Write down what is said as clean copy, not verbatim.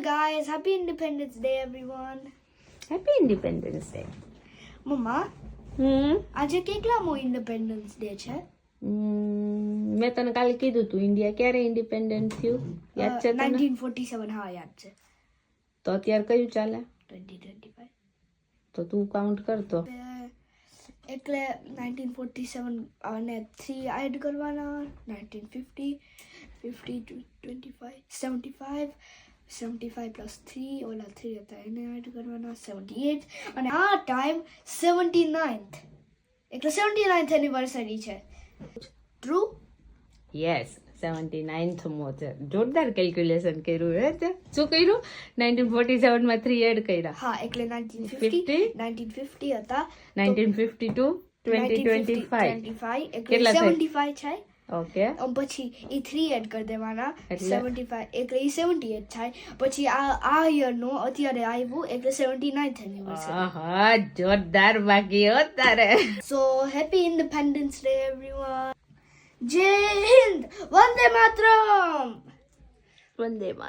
guys, happy Independence Day everyone. Happy Independence Day. મમ્મા, આજે કેટલામો ઇન્ડિપેન્ડન્સ ડે છે? મેં તને કાલે કીધું તું ઇન્ડિયા ક્યારે ઇન્ડિપેન્ડન્ટ થયું યાદ છે તને? 1947. હા, યાદ છે. તો અત્યારે કયું ચાલે? 2025. તો તું કાઉન્ટ કરતો. એટલે 1947 અને 3 એડ કરવાના. 1950, 50 to 25, 75, 75 plus 3, ઓલા 3 હતા એને એડ કરવાના. 78 અને આ ટાઈમ 79th, એટલે 79th એનિવર્સરી છે. ટ્રુ? યસ, 79th મો છે. જોરદાર કેલ્ક્યુલેશન કર્યું હે તે. શું કર્યું? 1947 માં 3 એડ કર્યા. હા, એટલે 1950 હતા. 1952 2025 એટલે કેટલા થાય? 75 છે. ઓકે, પછી એ 3 એડ કરી દેવાના. એટલે? 75 એટલે એ 78 થાય. પછી આ યર નો અત્યારે આવ્યું એટલે 79th એનિવર્સરી. હા જોરદાર બાકી હો તારે. So happy Independence day everyone. જય હિન્દ, વંદે માતરમ. વંદે માતરમ.